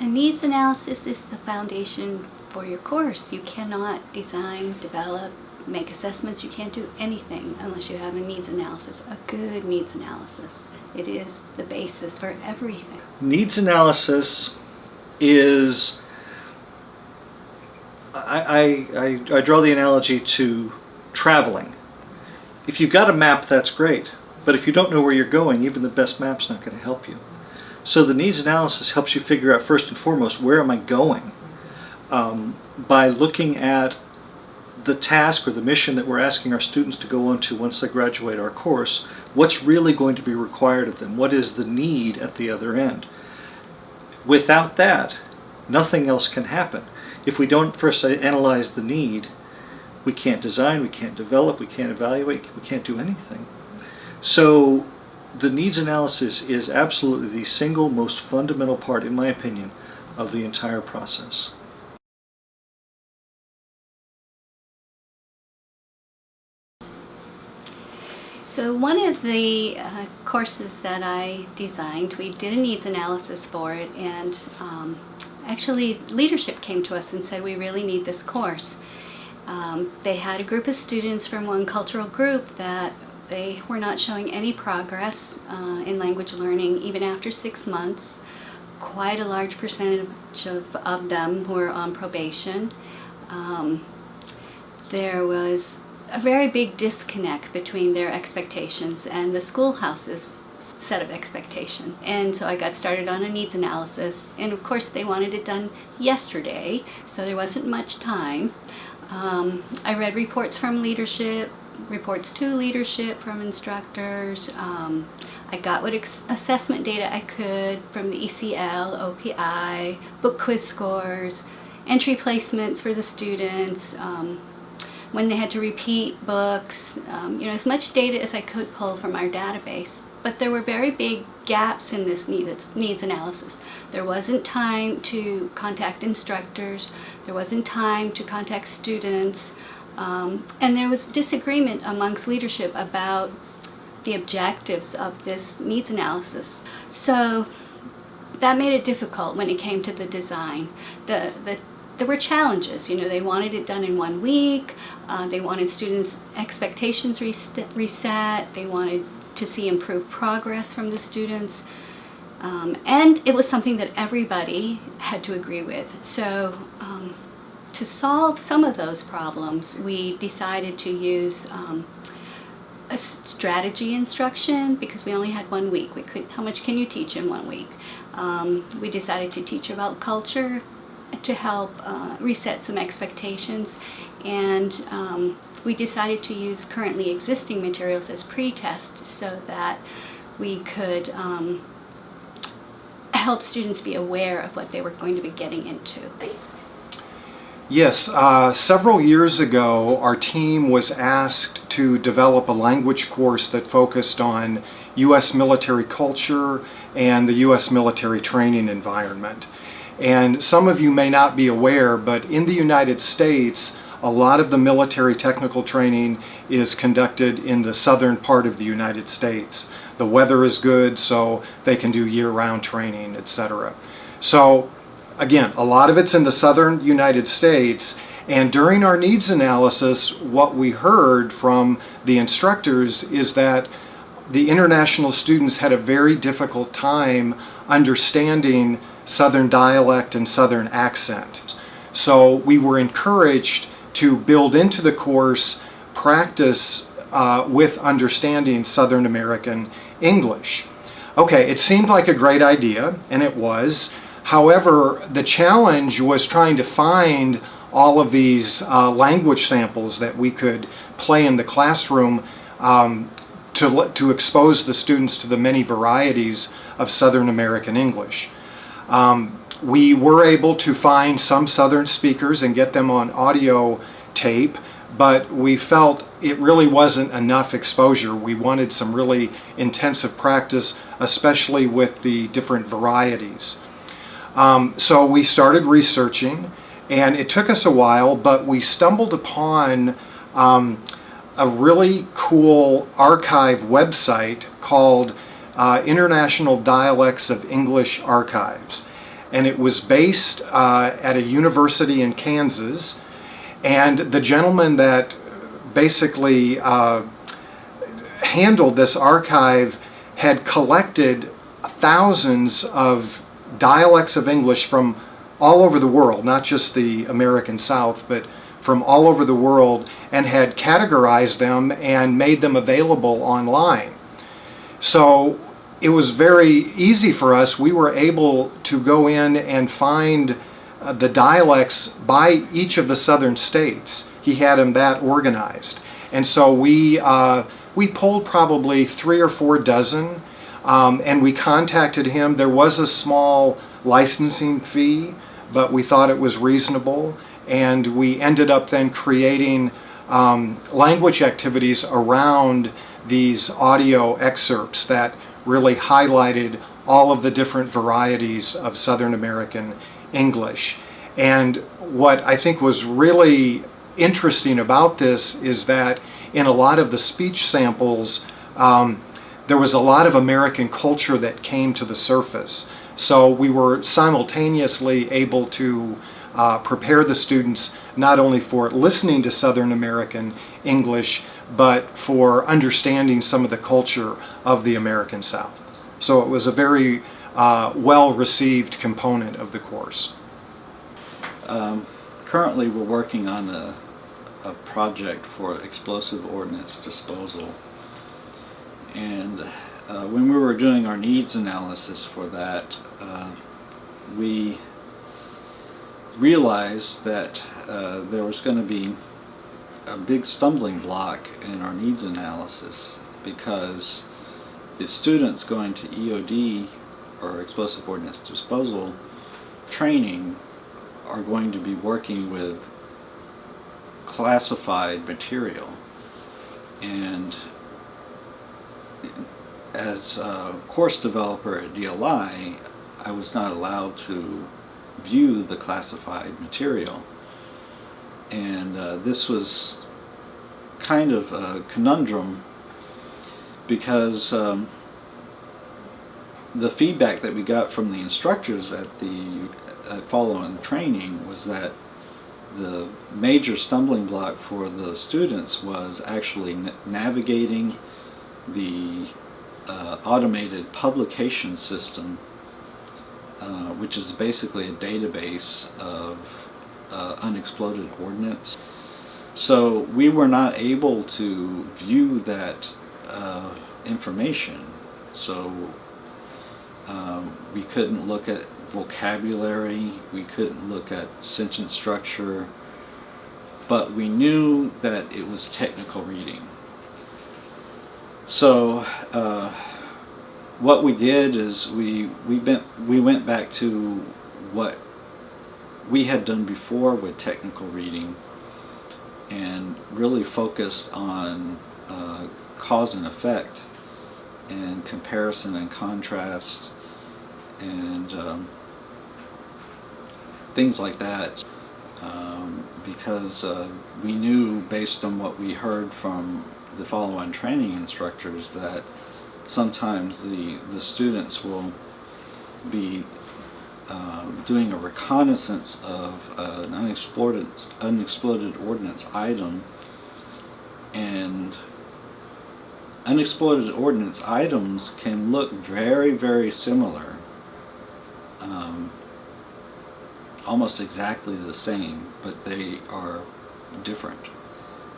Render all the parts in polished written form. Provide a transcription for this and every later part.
A needs analysis is the foundation for your course. You cannot design, develop, make assessments. You can't do anything unless you have a needs analysis, a good needs analysis. It is the basis for everything. Needs analysis is, I draw the analogy to traveling. If you've got a map, that's great. But if you don't know where you're going, even the best map's not going to help you. So the needs analysis helps you figure out first and foremost, where am I going? By looking at the task or the mission that we're asking our students to go on to once they graduate our course, what's really going to be required of them? What is the need at the other end? Without that, nothing else can happen. If we don't first analyze the need, we can't design, we can't develop, we can't evaluate, we can't do anything. So the needs analysis is absolutely the single most fundamental part, in my opinion, of the entire process. So one of the courses that I designed, we did a needs analysis for it, and actually leadership came to us and said we really need this course. They had a group of students from one cultural group that they were not showing any progress in language learning even after 6 months. Quite a large percentage of them were on probation. There was a very big disconnect between their expectations and the schoolhouse's set of expectations. And so I got started on a needs analysis, and of course they wanted it done yesterday, so there wasn't much time. I read reports from leadership, reports to leadership from instructors. I got what assessment data I could from the ECL, OPI, book quiz scores, entry placements for the students, when they had to repeat books, as much data as I could pull from our database. But there were very big gaps in this needs analysis. There wasn't time to contact instructors, there wasn't time to contact students, and there was disagreement amongst leadership about the objectives of this needs analysis. So that made it difficult when it came to the design. There were challenges. They wanted it done in 1 week. They wanted students' expectations reset. They wanted to see improved progress from the students. And it was something that everybody had to agree with. So to solve some of those problems, we decided to use a strategy instruction because we only had 1 week. How much can you teach in 1 week? We decided to teach about culture to help reset some expectations, and we decided to use currently existing materials as pre-test so that we could help students be aware of what they were going to be getting into. Yes, several years ago our team was asked to develop a language course that focused on U.S. military culture and the U.S. military training environment. And some of you may not be aware, but in the United States, a lot of the military technical training is conducted in the southern part of the United States. The weather is good, so they can do year-round training, etc. So again, a lot of it's in the southern United States, and during our needs analysis, what we heard from the instructors is that the international students had a very difficult time understanding Southern dialect and Southern accent. So we were encouraged to build into the course practice with understanding Southern American English. Okay, it seemed like a great idea, and it was. However, the challenge was trying to find all of these language samples that we could play in the classroom to expose the students to the many varieties of Southern American English. We were able to find some Southern speakers and get them on audio tape, but we felt it really wasn't enough exposure. We wanted some really intensive practice, especially with the different varieties. So we started researching, and it took us a while, but we stumbled upon a really cool archive website called International Dialects of English Archives. and it was based at a university in Kansas. And the gentleman that basically handled this archive had collected thousands of dialects of English from all over the world, not just the American South, but from all over the world, and had categorized them and made them available online. So it was very easy for us. We were able to go in and find the dialects by each of the southern states. He had them that organized. And so we pulled probably 3 or 4 dozen, and we contacted him. There was a small licensing fee, but we thought it was reasonable, and we ended up then creating language activities around these audio excerpts that really highlighted all of the different varieties of Southern American English. And what I think was really interesting about this is that in a lot of the speech samples, there was a lot of American culture that came to the surface. So we were simultaneously able to prepare the students not only for listening to Southern American English, but for understanding some of the culture of the American South. So it was a very well-received component of the course. Currently we're working on a project for explosive ordnance disposal. And when we were doing our needs analysis for that, we realized that there was going to be a big stumbling block in our needs analysis, because the students going to EOD, or explosive ordnance disposal training, are going to be working with classified material. And as a course developer at DLI, I was not allowed to view the classified material. And this was kind of a conundrum, because the feedback that we got from the instructors at following training was that the major stumbling block for the students was actually navigating the automated publication system, which is basically a database of unexploded ordnance. So we were not able to view that information. So we couldn't look at vocabulary, we couldn't look at sentence structure, but we knew that it was technical reading. So what we did is we went back to what we had done before with technical reading, and really focused on cause and effect, and comparison and contrast, and things like that, because we knew, based on what we heard from the follow-on training instructors, that sometimes the students will be doing a reconnaissance of an unexploded ordnance item, and unexploded ordnance items can look very, very similar, almost exactly the same, but they are different,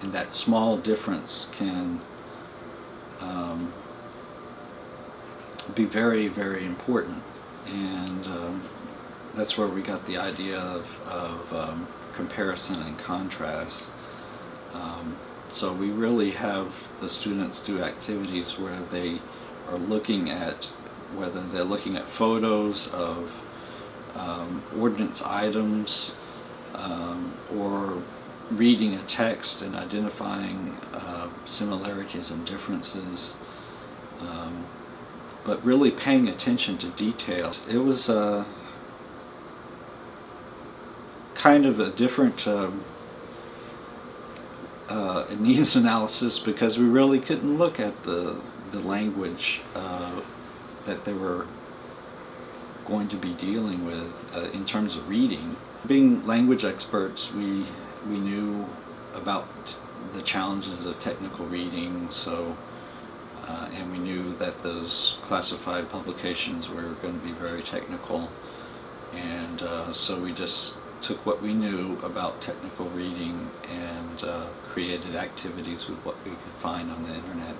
and that small difference can be very, very important. And that's where we got the idea of comparison and contrast. So we really have the students do activities where they are looking at, whether they're looking at photos of ordnance items, or reading a text and identifying similarities and differences, but really paying attention to details. It was kind of a different needs analysis, because we really couldn't look at the language that they were going to be dealing with in terms of reading. Being language experts, we knew about the challenges of technical reading, so and we knew that those classified publications were going to be very technical, and so we just took what we knew about technical reading and created activities with what we could find on the internet.